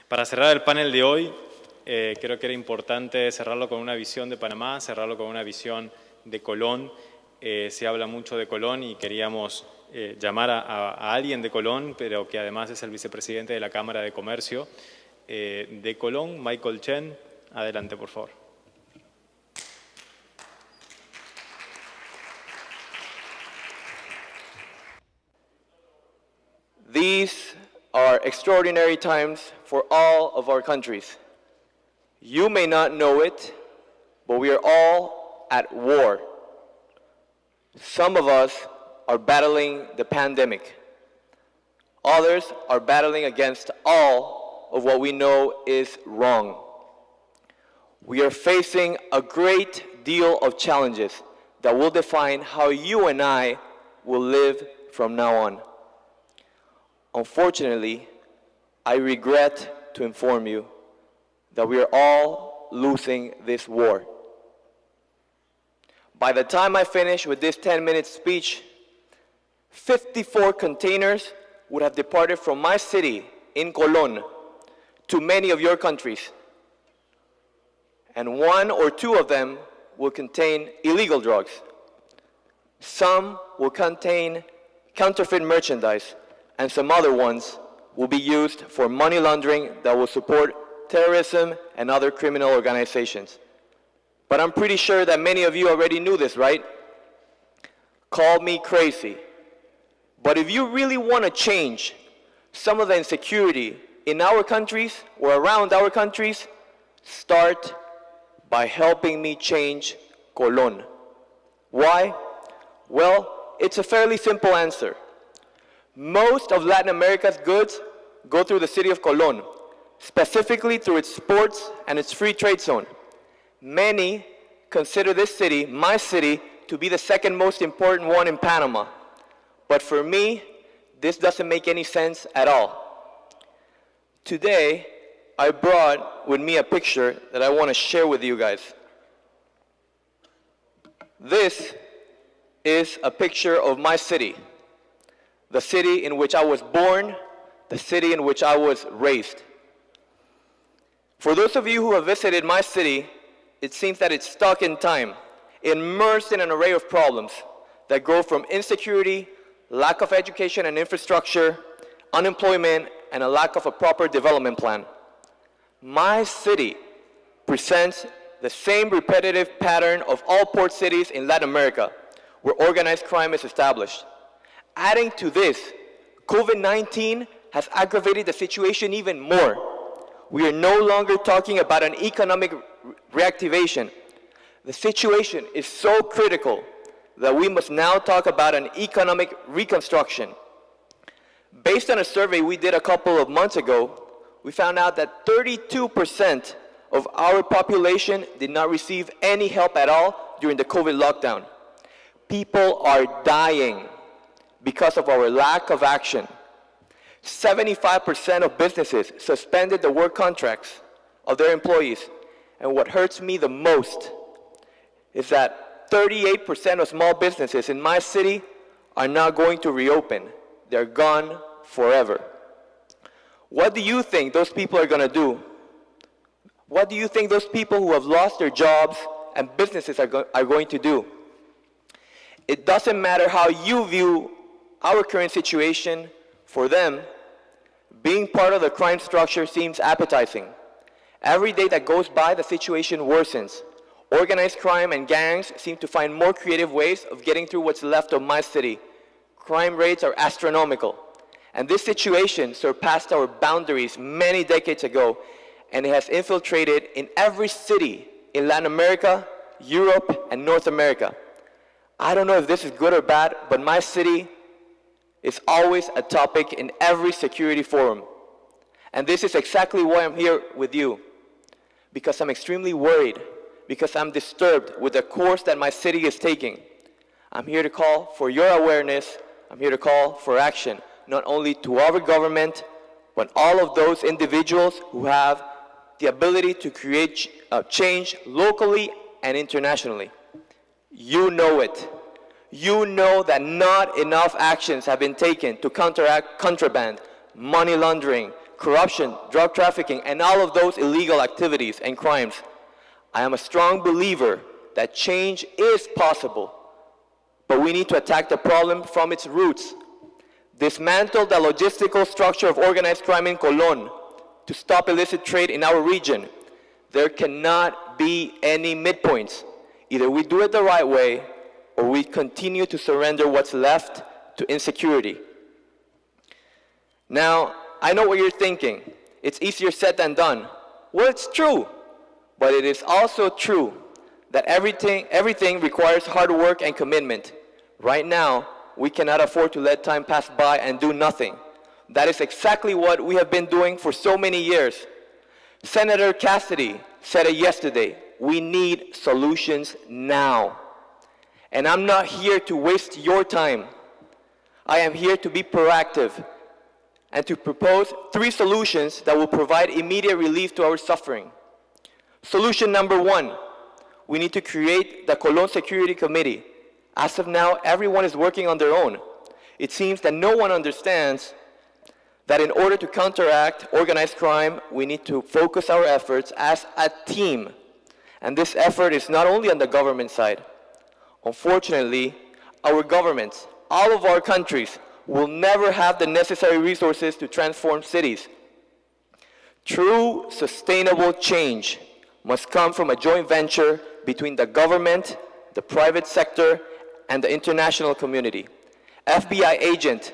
Para cerrar el panel de hoy, creo que era importante cerrarlo con una visión de Panamá, cerrarlo con una visión de Colón. Se habla mucho de Colón y queríamos llamar a alguien de Colón, pero que además es el vicepresidente de la Cámara de Comercio de Colón, Michael Chen. Adelante, por favor. These are extraordinary times for all of our countries. You may not know it, but we are all at war. Some of us are battling the pandemic. Others are battling against all of what we know is wrong. We are facing a great deal of challenges that will define how you and I will live from now on. Unfortunately, I regret to inform you that we are all losing this war. By the time I finish with this 10-minute speech, 54 containers would have departed from my city in Colón to many of your countries. And 1 or 2 of them will contain illegal drugs. Some will contain counterfeit merchandise, and some other ones will be used for money laundering that will support terrorism and other criminal organizations. But I'm pretty sure that many of you already knew this, right? Call me crazy. But if you really want to change some of the insecurity in our countries or around our countries, start by helping me change Colón. Why? Well, it's a fairly simple answer. Most of Latin America's goods go through the city of Colón, specifically through its ports and its free trade zone. Many consider this city, my city, to be the second most important one in Panama. But for me, this doesn't make any sense at all. Today, I brought with me a picture that I want to share with you guys. This is a picture of my city. The city in which I was born, the city in which I was raised. For those of you who have visited my city, it seems that it's stuck in time, immersed in an array of problems that grow from insecurity, lack of education and infrastructure, unemployment, and a lack of a proper development plan. My city presents the same repetitive pattern of all port cities in Latin America, where organized crime is established. Adding to this, COVID-19 has aggravated the situation even more. We are no longer talking about an economic reactivation. The situation is so critical that we must now talk about an economic reconstruction. Based on a survey we did a couple of months ago, we found out that 32% of our population did not receive any help at all during the COVID lockdown. People are dying because of our lack of action. 75% of businesses suspended the work contracts of their employees. And what hurts me the most is that 38% of small businesses in my city are not going to reopen. They're gone forever. What do you think those people are going to do? What do you think those people who have lost their jobs and businesses are going to do? It doesn't matter how you view our current situation. For them, being part of the crime structure seems appetizing. Every day that goes by, the situation worsens. Organized crime and gangs seem to find more creative ways of getting through what's left of my city. Crime rates are astronomical. And this situation surpassed our boundaries many decades ago, and it has infiltrated in every city in Latin America, Europe, and North America. I don't know if this is good or bad, but my city is always a topic in every security forum. And this is exactly why I'm here with you, because I'm extremely worried, because I'm disturbed with the course that my city is taking. I'm here to call for your awareness. I'm here to call for action, not only to our government, but all of those individuals who have the ability to create change locally and internationally. You know it. You know that not enough actions have been taken to counteract contraband, money laundering, corruption, drug trafficking, and all of those illegal activities and crimes. I am a strong believer that change is possible, but we need to attack the problem from its roots. Dismantle the logistical structure of organized crime in Colón to stop illicit trade in our region. There cannot be any midpoints. Either we do it the right way, or we continue to surrender what's left to insecurity. Now, I know what you're thinking. It's easier said than done. Well, it's true, but it is also true that everything requires hard work and commitment. Right now, we cannot afford to let time pass by and do nothing. That is exactly what we have been doing for so many years. Senator Cassidy said it yesterday. We need solutions now. And I'm not here to waste your time. I am here to be proactive and to propose 3 solutions that will provide immediate relief to our suffering. Solution number 1, we need to create the Colón Security Committee. As of now, everyone is working on their own. It seems that no one understands that in order to counteract organized crime, we need to focus our efforts as a team. And this effort is not only on the government side. Unfortunately, our governments, all of our countries, will never have the necessary resources to transform cities. True sustainable change must come from a joint venture between the government, the private sector, and the international community. FBI agent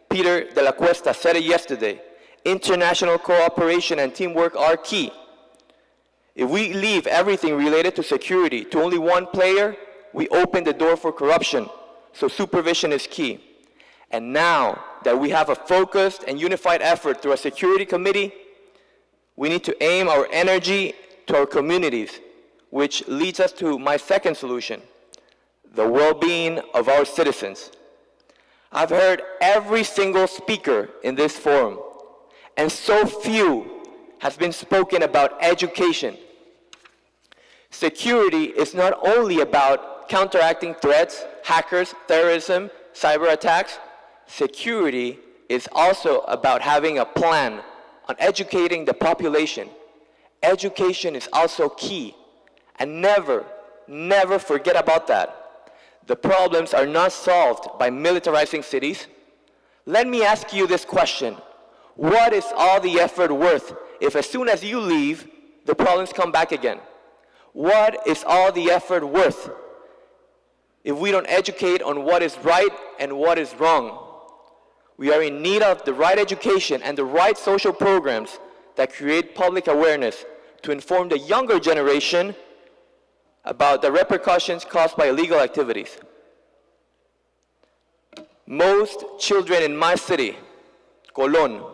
Peter de la Cuesta said it yesterday. International cooperation and teamwork are key. If we leave everything related to security to only one player, we open the door for corruption. So supervision is key. And now that we have a focused and unified effort through a security committee, we need to aim our energy to our communities, which leads us to my second solution, the well-being of our citizens. I've heard every single speaker in this forum, and so few has been spoken about education. Security is not only about counteracting threats, hackers, terrorism, cyber attacks. Security is also about having a plan on educating the population. Education is also key, and never forget about that. The problems are not solved by militarizing cities. Let me ask you this question. What is all the effort worth if as soon as you leave, the problems come back again? What is all the effort worth if we don't educate on what is right and what is wrong? We are in need of the right education and the right social programs that create public awareness to inform the younger generation about the repercussions caused by illegal activities. Most children in my city, Colón,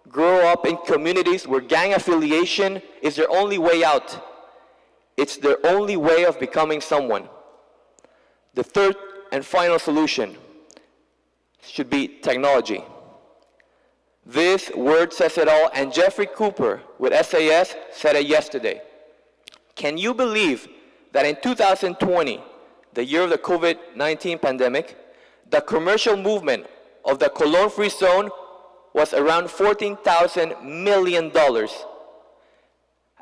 grow up in communities where gang affiliation is their only way out. It's their only way of becoming someone. The third and final solution should be technology. This word says it all, and Jeffrey Cooper with SAS said it yesterday. Can you believe that in 2020, the year of the COVID-19 pandemic, the commercial movement of the Colón Free Zone was around $14,000 million.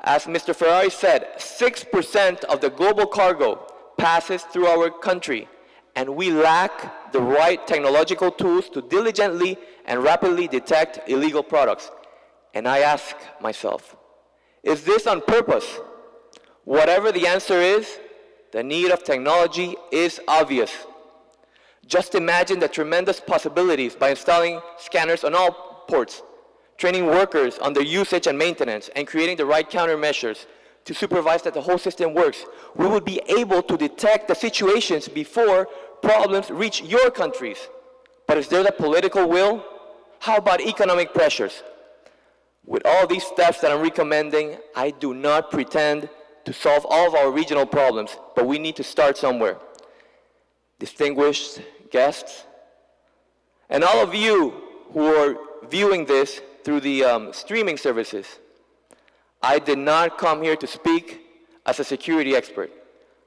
As Mr. Ferrari said, 6% of the global cargo passes through our country, and we lack the right technological tools to diligently and rapidly detect illegal products. And I ask myself, is this on purpose? Whatever the answer is, the need of technology is obvious. Just imagine the tremendous possibilities by installing scanners on all ports, training workers on their usage and maintenance, and creating the right countermeasures to supervise that the whole system works. We would be able to detect the situations before problems reach your countries. But is there the political will? How about economic pressures? With all these steps that I'm recommending, I do not pretend to solve all of our regional problems, but we need to start somewhere. Distinguished guests, and all of you who are viewing this through the streaming services, I did not come here to speak as a security expert.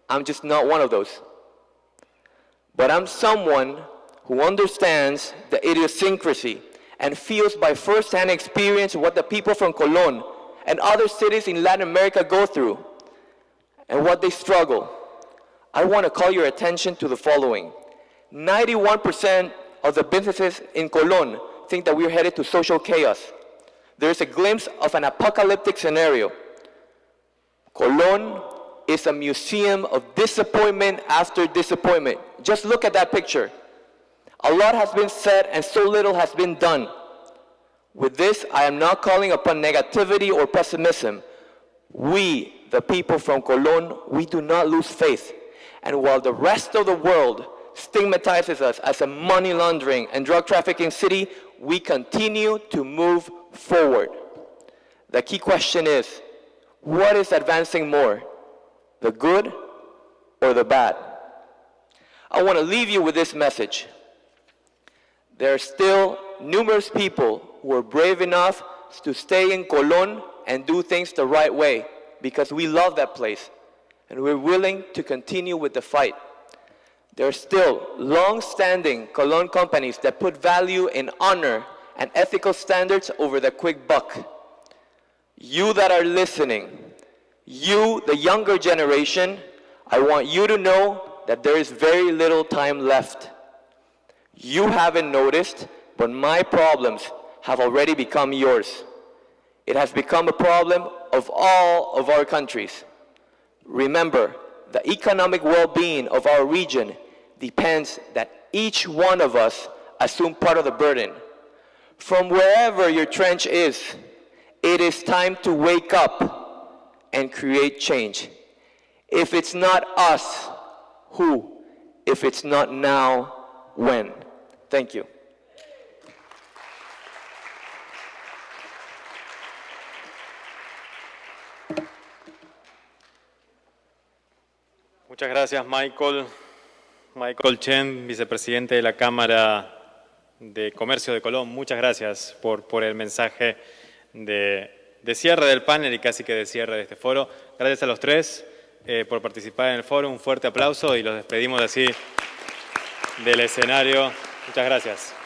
I'm just not one of those. But I'm someone who understands the idiosyncrasy and feels by first-hand experience what the people from Colón and other cities in Latin America go through and what they struggle, I want to call your attention to the following. 91% of the businesses in Colón think that we're headed to social chaos. There's a glimpse of an apocalyptic scenario. Colón is a museum of disappointment after disappointment. Just look at that picture. A lot has been said and so little has been done. With this, I am not calling upon negativity or pessimism. We, the people from Colón, we do not lose faith. And while the rest of the world stigmatizes us as a money laundering and drug trafficking city, we continue to move forward. The key question is, what is advancing more, the good or the bad? I want to leave you with this message. There are still numerous people who are brave enough to stay in Colón and do things the right way because we love that place and we're willing to continue with the fight. There are still long-standing Colón companies that put value in honor and ethical standards over the quick buck. You that are listening, you, the younger generation, I want you to know that there is very little time left. You haven't noticed, but my problems have already become yours. It has become a problem of all of our countries. Remember, the economic well-being of our region depends that each one of us assume part of the burden. From wherever your trench is, it is time to wake up and create change. If it's not us, who? If it's not now, when? Thank you. Muchas gracias, Michael. Michael Chen, vicepresidente de la Cámara de Comercio de Colón. Muchas gracias por el mensaje de cierre del panel y casi que de cierre de este foro. Gracias a los tres por participar en el foro. Un fuerte aplauso y los despedimos así del escenario. Muchas gracias.